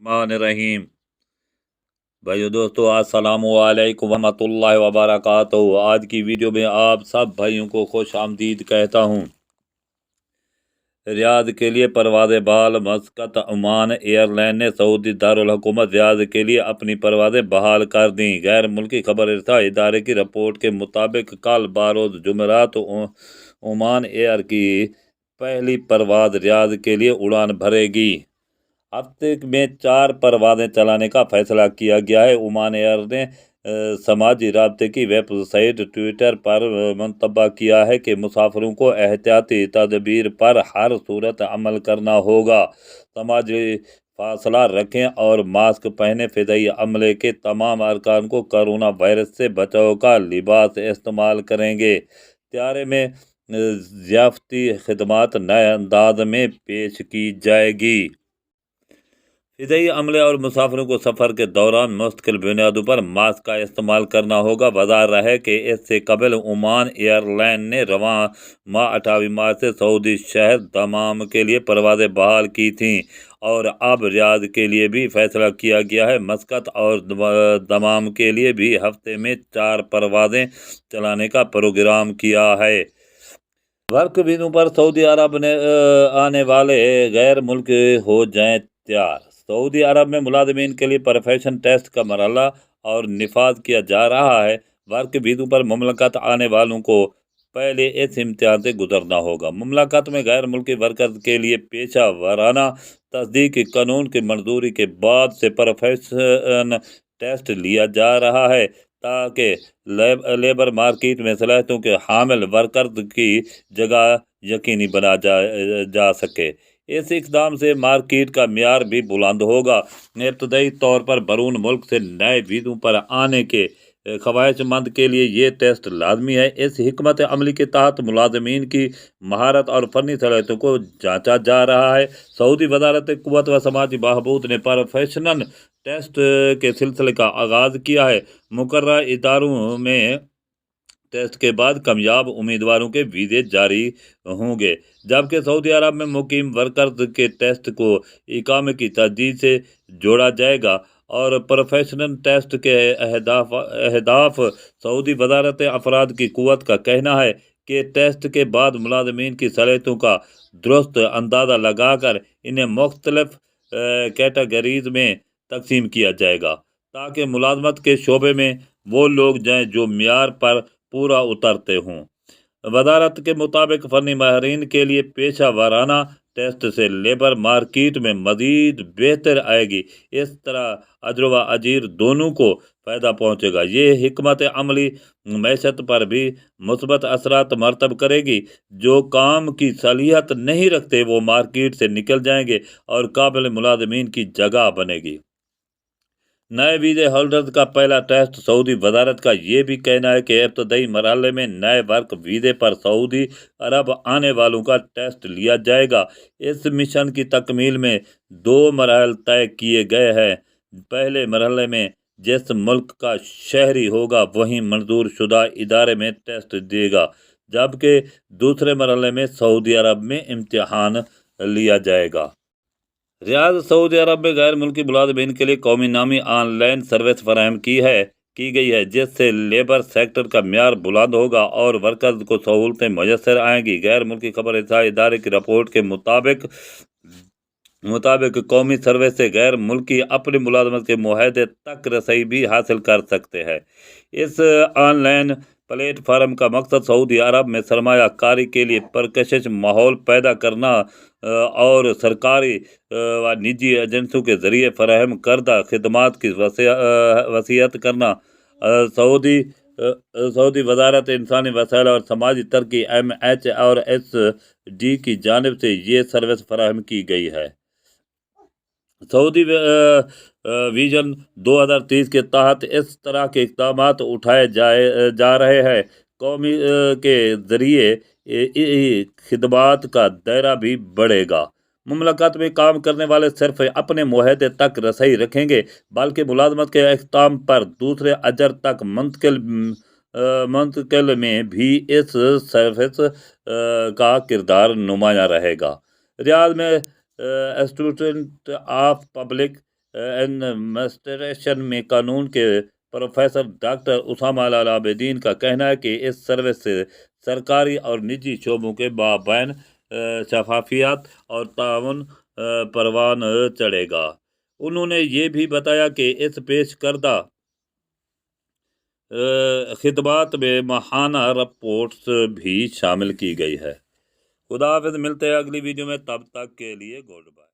मान रहीम। भाइयों दोस्तों, अस्सलामु अलैकुम वरहमतुल्लाहि वबरकातुहू। आज की वीडियो में आप सब भाइयों को खुश आमदीद कहता हूँ। रियाद के लिए परवाज़ें बहाल। मस्कत ओमान एयरलाइन ने सऊदी दारुल हुकूमत रियाद के लिए अपनी परवाज़ें बहाल कर दी। गैर मुल्की खबर रसा इदारे की रिपोर्ट के मुताबिक कल बरोज़ जुमेरात ओमान एयर की पहली परवाज़ रियाद के लिए उड़ान भरेगी। हफ्ते में 4 परवाज़ें चलाने का फैसला किया गया है। ओमान एयर ने समाजी राब्ते की वेबसाइट ट्विटर पर मुतब्बा किया है कि मुसाफिरों को एहतियाती तदबीर पर हर सूरत अमल करना होगा। समाजी फासला रखें और मास्क पहने। फ़िज़ाई अमले के तमाम अरकान को कोरोना वायरस से बचाव का लिबास इस्तेमाल करेंगे। त्यारे में ज़ियाफ़ती खिदमात नए अंदाज में पेश की जाएगी। फ़िज़ाई अमले और मुसाफिरों को सफ़र के दौरान मुस्तकिल बुनियादों पर मास्क का इस्तेमाल करना होगा। वज़ाह है कि इससे कबल ओमान एयरलाइन ने रवां माह 28 मार्च से सऊदी शहर दमाम के लिए परवाज़ें बहाल की थीं और अब रियाद के लिए भी फैसला किया गया है। मस्कत और दमाम के लिए भी हफ्ते में 4 परवाज़ें चलाने का प्रोग्राम किया है। वर्क वीज़ों पर सऊदी अरब ने आने वाले गैर मुल्की हो जाएं तैयार। सऊदी अरब में मुलाजमीन के लिए प्रोफेशन टेस्ट का मरहला और निफाज किया जा रहा है। वर्क वीज़ों पर मुमलकत आने वालों को पहले इस इम्तिहान से गुजरना होगा। मुमलकत में गैर मुल्की वर्कर्स के लिए पेशा वाराना तस्दीक कानून की मंजूरी के बाद से प्रोफेशन टेस्ट लिया जा रहा है ताकि लेबर मार्केट में सलाहियतों के हामिल वर्कर्स की जगह यकीनी बना जा सके। इस इकदाम से मार्केट का म्यार भी बुलंद होगा। इब्तदाई तौर पर बैरून मुल्क से नए वीज़ों पर आने के ख्वाहिशमंद के लिए ये टेस्ट लाजमी है। इस हिकमत अमली के तहत मुलाजमीन की महारत और फनी सलाहियतों को जांचा जा रहा है। सऊदी वजारत क़ुव्वत व समाजी बहबूद ने प्रोफेशनल टेस्ट के सिलसिले का आगाज़ किया है। मुकर्रर इदारों में टेस्ट के बाद कामयाब उम्मीदवारों के वीज़े जारी होंगे, जबकि सऊदी अरब में मुकीम वर्कर्स के टेस्ट को इकामे की तरजीह से जोड़ा जाएगा और प्रोफेशनल टेस्ट के अहदाफ सऊदी वजारत अफराद की क़ुव्वत का कहना है कि टेस्ट के बाद मुलाजमीन की सलाहियतों का दुरुस्त अंदाज़ा लगाकर इन्हें मुख्तलिफ कैटेगरीज में तकसीम किया जाएगा ताकि मुलाजमत के शोबे में वो लोग जाएं जो म्यार पर पूरा उतरते हों। वजारत के मुताबिक फ़नी माहिरीन के लिए पेशा वाराना टेस्ट से लेबर मार्केट में मज़ीद बेहतर आएगी। इस तरह अजर व अजीर दोनों को फ़ायदा पहुँचेगा। ये हिकमत अमली मैशत पर भी मुस्बत असरात मरतब करेगी। जो काम की सलीहत नहीं रखते वो मार्केट से निकल जाएंगे और काबिल मुलाजमीन की जगह बनेगी। नए वीज़े होल्डर्स का पहला टेस्ट। सऊदी वजारत का ये भी कहना है कि इब्तदाई मरहले में नए वर्क वीज़े पर सऊदी अरब आने वालों का टेस्ट लिया जाएगा। इस मिशन की तकमील में 2 मराहल तय किए गए हैं। पहले मरहले में जिस मुल्क का शहरी होगा वहीं मंजूर शुदा इदारे में टेस्ट देगा, जबकि दूसरे मरहले में सऊदी अरब में इम्तिहान लिया जाएगा। रियाद सऊदी अरब में गैर मुल्की मुलाजमीन के लिए कौमी नामी ऑनलाइन सर्विस फराहम की गई है, जिससे लेबर सेक्टर का म्यार बुलंद होगा और वर्कर्स को सहूलतें मैसर आएंगी। गैर मुल्की खबर रसा इदारे की रिपोर्ट के मुताबिक कौमी सर्विस से गैर मुल्की अपनी मुलाजमत के मुआहदे तक रसाई भी हासिल कर सकते हैं। इस ऑनलाइन प्लेटफार्म का मकसद सऊदी अरब में सरमाया कारी के लिए परकशिश माहौल पैदा करना और सरकारी व निजी एजेंसियों के ज़रिए फराहम करदा खिदमात की वसीयत करना। सऊदी वजारत इंसानी वसाइल और समाजी तरक्की MH और SD की जानिब से ये सर्विस फराहम की गई है। सऊदी विजन 2030 के तहत इस तरह के इक़दाम उठाए जा रहे हैं। कौमी के ज़रिए खिदमात का दायरा भी बढ़ेगा। मुमलकत में काम करने वाले सिर्फ अपने मुआहदे तक रसाई रखेंगे, बल्कि मुलाजमत के इख्ताम पर दूसरे अजर तक मुंतकिल में भी इस सर्विस का किरदार नुमाया रहेगा। रियाद में स्टूडेंट ऑफ पब्लिक ایڈمنسٹریشن میں قانون کے پروفیسر ڈاکٹر اسامہ العابدین کا کہنا ہے کہ اس سروس سے سرکاری اور نجی شعبوں کے مابین شفافیت اور تعاون پروان چڑھے گا۔ انہوں نے یہ بھی بتایا کہ اس پیش کردہ خدمات میں ماہانہ رپورٹس بھی شامل کی گئی ہے۔ خدا حافظ، ملتے ہیں اگلی ویڈیو میں، تب تک کے لیے گڈ بائے۔